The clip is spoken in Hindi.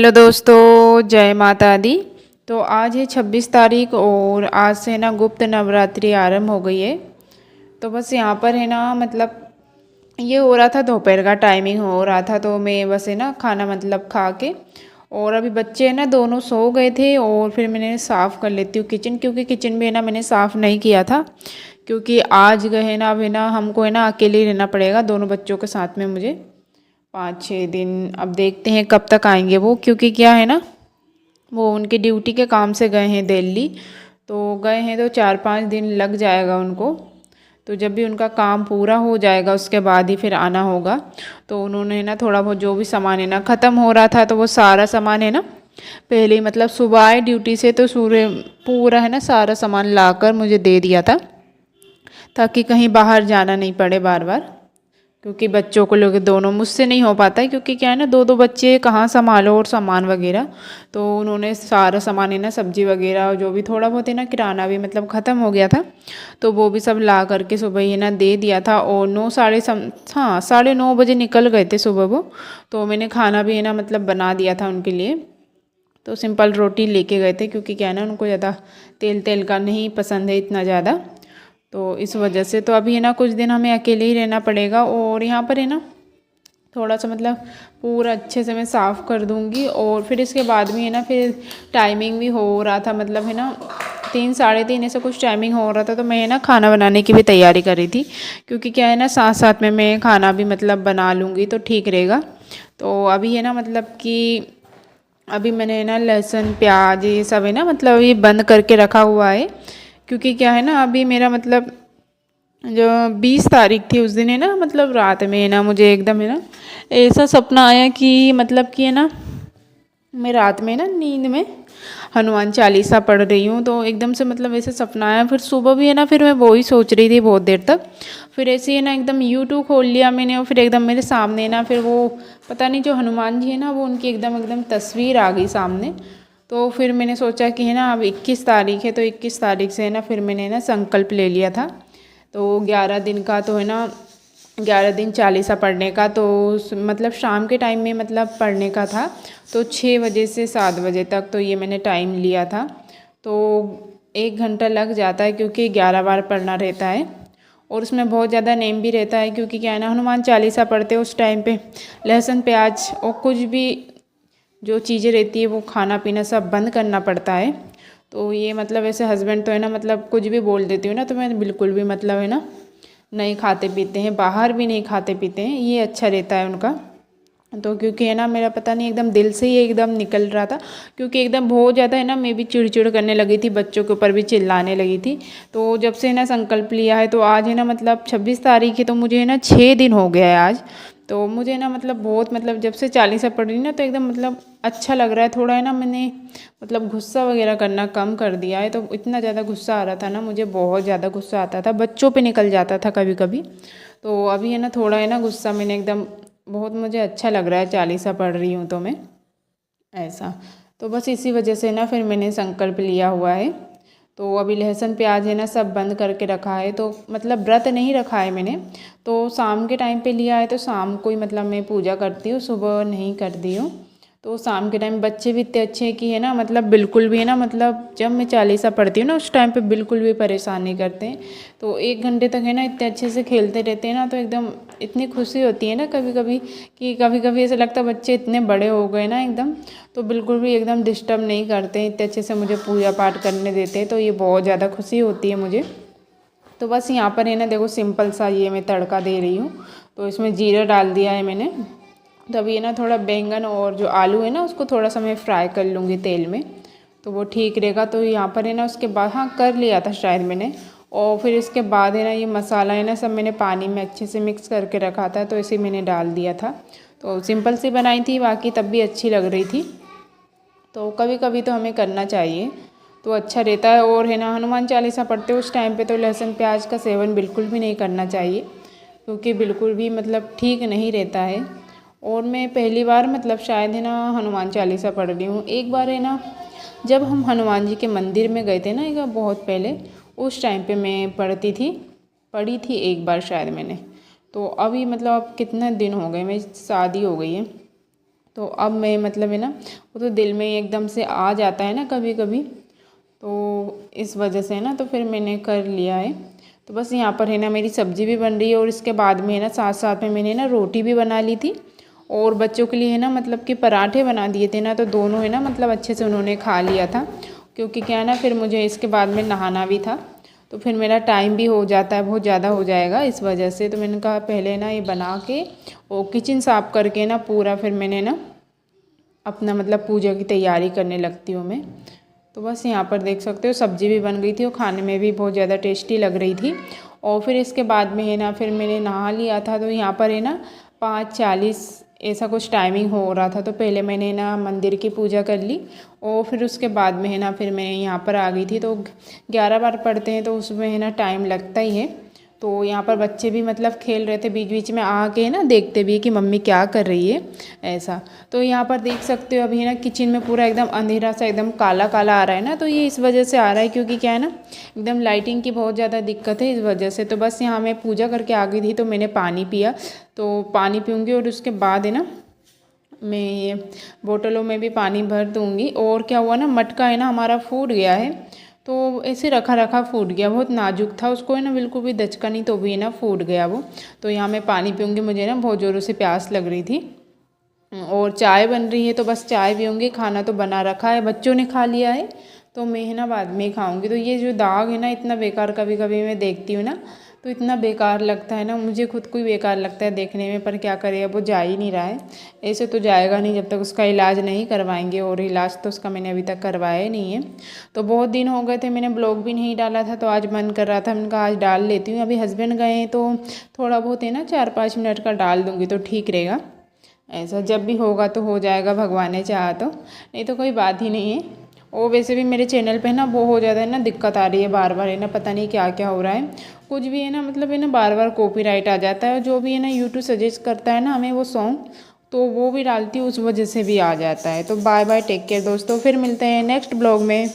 हेलो दोस्तों, जय माता दी। तो आज है 26 तारीख और आज से ना गुप्त नवरात्रि आरंभ हो गई है। तो बस यहाँ पर है ना मतलब ये हो रहा था, दोपहर का टाइमिंग हो रहा था, तो मैं बस है ना खाना मतलब खा के और अभी बच्चे है ना दोनों सो गए थे और फिर मैंने साफ़ कर लेती हूँ किचन, क्योंकि किचन भी है ना मैंने साफ़ नहीं किया था, क्योंकि आज गए ना अब है ना हमको है ना अकेले ही रहना पड़ेगा दोनों बच्चों के साथ में मुझे 5-6 दिन। अब देखते हैं कब तक आएंगे वो, क्योंकि क्या है ना वो उनकी ड्यूटी के काम से गए हैं दिल्ली। तो गए हैं तो 4-5 दिन लग जाएगा उनको। तो जब भी उनका काम पूरा हो जाएगा उसके बाद ही फिर आना होगा। तो उन्होंने ना थोड़ा बहुत जो भी सामान है ना ख़त्म हो रहा था, तो वो सारा सामान है ना पहले ही मतलब सुबह आए ड्यूटी से तो सूर्य पूरा है ना सारा सामान लाकर मुझे दे दिया था, ताकि कहीं बाहर जाना नहीं पड़े बार बार, क्योंकि बच्चों को लोग दोनों मुझसे नहीं हो पाता है, क्योंकि क्या है ना दो दो बच्चे कहाँ संभालो और सामान वगैरह। तो उन्होंने सारा सामान है ना सब्जी वगैरह और जो भी थोड़ा बहुत है ना किराना भी मतलब ख़त्म हो गया था, तो वो भी सब ला करके सुबह ही ना दे दिया था। और 9 साढ़े 9 बजे निकल गए थे सुबह वो। तो मैंने खाना भी है ना मतलब बना दिया था उनके लिए। तो सिंपल रोटी लेके गए थे, क्योंकि क्या है ना उनको ज़्यादा तेल तेल का नहीं पसंद है इतना ज़्यादा, तो इस वजह से। तो अभी है ना कुछ दिन हमें अकेले ही रहना पड़ेगा और यहाँ पर है ना थोड़ा सा मतलब पूरा अच्छे से मैं साफ़ कर दूँगी। और फिर इसके बाद भी है ना फिर टाइमिंग भी हो रहा था, मतलब है ना 3-3:30 ऐसा कुछ टाइमिंग हो रहा था, तो मैं ना खाना बनाने की भी तैयारी कर रही थी, क्योंकि क्या है ना साथ साथ में मैं खाना भी मतलब बना लूँगी तो ठीक रहेगा। तो अभी है ना मतलब कि अभी मैंने ना लहसुन प्याज ये सब है ना मतलब ये बंद करके रखा हुआ है, क्योंकि क्या है ना अभी मेरा मतलब जो 20 तारीख थी उस दिन है ना मतलब रात में है ना मुझे एकदम है ना ऐसा सपना आया कि मतलब कि है ना मैं रात में ना नींद में हनुमान चालीसा पढ़ रही हूँ, तो एकदम से मतलब ऐसे सपना आया। फिर सुबह भी है ना फिर मैं वही सोच रही थी बहुत देर तक। फिर ऐसे ही है ना एकदम यूट्यूब खोल लिया मैंने और फिर एकदम मेरे सामने ना फिर वो पता नहीं जो हनुमान जी है ना वो उनकी एकदम एकदम तस्वीर आ गई सामने। तो फिर मैंने सोचा कि है ना अब 21 तारीख है, तो 21 तारीख से है ना फिर मैंने ना संकल्प ले लिया था। तो 11 दिन का तो है ना 11 दिन चालीसा पढ़ने का, तो मतलब शाम के टाइम में मतलब पढ़ने का था। तो 6 बजे से 7 बजे तक तो ये मैंने टाइम लिया था। तो 1 घंटा लग जाता है, क्योंकि 11 बार पढ़ना रहता है और उसमें बहुत ज़्यादा नेम भी रहता है, क्योंकि क्या है ना हनुमान चालीसा पढ़ते उस टाइम पे लहसुन प्याज और कुछ भी जो चीज़ें रहती है वो खाना पीना सब बंद करना पड़ता है। तो ये मतलब ऐसे हस्बैंड तो है ना मतलब कुछ भी बोल देती हूँ ना, तो मैं बिल्कुल भी मतलब है ना नहीं खाते पीते हैं, बाहर भी नहीं खाते पीते हैं, ये अच्छा रहता है उनका। तो क्योंकि है ना मेरा पता नहीं एकदम दिल से ही एकदम निकल रहा था, क्योंकि एकदम बहुत ज़्यादा है ना मैं भी चिड़चिड़ करने लगी थी, बच्चों के ऊपर भी चिल्लाने लगी थी। तो जब से है ना संकल्प लिया है, तो आज है ना मतलब 26 तारीख है, तो मुझे है ना 6 दिन हो गया है आज। तो मुझे ना मतलब बहुत मतलब जब से चालीसा पढ़ रही ना तो एकदम मतलब अच्छा लग रहा है थोड़ा है ना। मैंने मतलब गुस्सा वगैरह करना कम कर दिया है, तो इतना ज़्यादा गुस्सा आ रहा था ना मुझे, बहुत ज़्यादा गुस्सा आता था, बच्चों पे निकल जाता था कभी कभी। तो अभी है ना थोड़ा है ना गुस्सा मैंने एकदम बहुत मुझे अच्छा लग रहा है चालीसा पढ़ रही हूँ तो मैं ऐसा। तो बस इसी वजह से ना फिर मैंने संकल्प लिया हुआ है। तो अभी लहसुन प्याज है ना सब बंद करके रखा है, तो मतलब व्रत नहीं रखा है मैंने। तो शाम के टाइम पे लिया है, तो शाम को ही मतलब मैं पूजा करती हूँ, सुबह नहीं करती हूँ। तो शाम के टाइम बच्चे भी इतने अच्छे हैं कि है ना मतलब बिल्कुल भी है ना मतलब जब मैं चालीसा पढ़ती हूँ ना उस टाइम पे बिल्कुल भी परेशान नहीं करते हैं। तो 1 घंटे तक है ना इतने अच्छे से खेलते रहते हैं ना, तो एकदम इतनी खुशी होती है ना कभी कभी कि कभी कभी ऐसा लगता है बच्चे इतने बड़े हो गए ना एकदम, तो बिल्कुल भी एकदम डिस्टर्ब नहीं करते हैं, इतने अच्छे से मुझे पूजा पाठ करने देते हैं, तो ये बहुत ज़्यादा खुशी होती है मुझे। तो बस यहाँ पर है ना देखो सिंपल सा ये मैं तड़का दे रही हूँ। तो इसमें जीरा डाल दिया है मैंने। तो अभी है ना थोड़ा बैंगन और जो आलू है ना उसको थोड़ा सा मैं फ्राई कर लूँगी तेल में, तो वो ठीक रहेगा। तो यहाँ पर है ना उसके बाद हाँ कर लिया था शायद मैंने। और फिर इसके बाद है ना ये मसाला है ना सब मैंने पानी में अच्छे से मिक्स करके रखा था, तो इसे मैंने डाल दिया था। तो सिंपल सी बनाई थी, बाकी तब भी अच्छी लग रही थी। तो कभी कभी तो हमें करना चाहिए, तो अच्छा रहता है। और है ना हनुमान चालीसा पढ़ते उस टाइम पे तो लहसुन प्याज का सेवन बिल्कुल भी नहीं करना चाहिए, क्योंकि बिल्कुल भी मतलब ठीक नहीं रहता है। और मैं पहली बार मतलब शायद है ना हनुमान चालीसा पढ़ रही हूँ। एक बार है ना जब हम हनुमान जी के मंदिर में गए थे ना एक बहुत पहले, उस टाइम पे मैं पढ़ी थी एक बार शायद मैंने। तो अभी मतलब अब कितने दिन हो गए, मेरी शादी हो गई है, तो अब मैं मतलब है ना वो तो दिल में एकदम से आ जाता है ना कभी कभी, तो इस वजह से है ना तो फिर मैंने कर लिया है। तो बस यहाँ पर है ना मेरी सब्ज़ी भी बन रही है और इसके बाद में है ना साथ साथ में मैंने ना रोटी भी बना ली थी और बच्चों के लिए है ना मतलब कि पराठे बना दिए थे ना, तो दोनों है ना मतलब अच्छे से उन्होंने खा लिया था। क्योंकि क्या है ना फिर मुझे इसके बाद में नहाना भी था, तो फिर मेरा टाइम भी हो जाता है, बहुत ज़्यादा हो जाएगा इस वजह से। तो मैंने कहा पहले ना ये बना के और किचन साफ़ करके ना पूरा फिर मैंने ना अपना मतलब पूजा की तैयारी करने लगती हूँ मैं। तो बस यहाँ पर देख सकते हो सब्ज़ी भी बन गई थी और खाने में भी बहुत ज़्यादा टेस्टी लग रही थी। और फिर इसके बाद में है ना फिर मैंने नहा लिया था, तो यहाँ पर है ना 5:40 ऐसा कुछ टाइमिंग हो रहा था। तो पहले मैंने ना मंदिर की पूजा कर ली और फिर उसके बाद में है ना फिर मैं यहाँ पर आ गई थी। तो 11 बार पढ़ते हैं तो उसमें है ना टाइम लगता ही है। तो यहाँ पर बच्चे भी मतलब खेल रहे थे, बीच बीच में आके ना देखते भी कि मम्मी क्या कर रही है ऐसा। तो यहाँ पर देख सकते हो अभी है ना किचन में पूरा एकदम अंधेरा सा एकदम काला काला आ रहा है ना, तो ये इस वजह से आ रहा है क्योंकि क्या है ना एकदम लाइटिंग की बहुत ज़्यादा दिक्कत है इस वजह से। तो बस यहाँ मैं पूजा करके आ गई थी तो मैंने पानी पिया, तो पानी पीऊँगी और उसके बाद है ना मैं ये बोतलों में भी पानी भर दूँगी। और क्या हुआ ना मटका है ना हमारा फूट गया है, तो ऐसे रखा रखा फूट गया, बहुत नाजुक था, उसको है ना बिल्कुल भी दचका नहीं तो भी है ना फूट गया वो। तो यहाँ मैं पानी पीऊँगी, मुझे ना बहुत ज़ोरों से प्यास लग रही थी। और चाय बन रही है तो बस चाय पीऊँगी, खाना तो बना रखा है, बच्चों ने खा लिया है तो मैं है ना बाद में ही खाऊँगी। तो ये जो दाग है ना इतना बेकार कभी कभी मैं देखती हूँ ना तो इतना बेकार लगता है ना, मुझे खुद को ही बेकार लगता है देखने में, पर क्या करें अब वो जा ही नहीं रहा है। ऐसे तो जाएगा नहीं जब तक उसका इलाज नहीं करवाएंगे, और इलाज तो उसका मैंने अभी तक करवाया ही नहीं है। तो बहुत दिन हो गए थे मैंने ब्लॉग भी नहीं डाला था, तो आज मन कर रहा था, मैंने कहा आज डाल लेती हूँ। अभी हस्बैंड गए हैं तो थोड़ा बहुत है ना 4-5 मिनट का डाल दूँगी तो ठीक रहेगा। ऐसा जब भी होगा तो हो जाएगा, भगवान ने चाहा तो, नहीं तो कोई बात ही नहीं है। और वैसे भी मेरे चैनल पे ना बहुत ज़्यादा है ना दिक्कत आ रही है, बार बार है ना पता नहीं क्या क्या हो रहा है, कुछ भी है ना मतलब है ना बार बार कॉपीराइट आ जाता है। और जो भी है ना यूट्यूब सजेस्ट करता है ना हमें वो सॉन्ग, तो वो भी डालती हूँ उस वजह से भी आ जाता है। तो बाय बाय, टेक केयर दोस्तों, फिर मिलते हैं नेक्स्ट ब्लॉग में।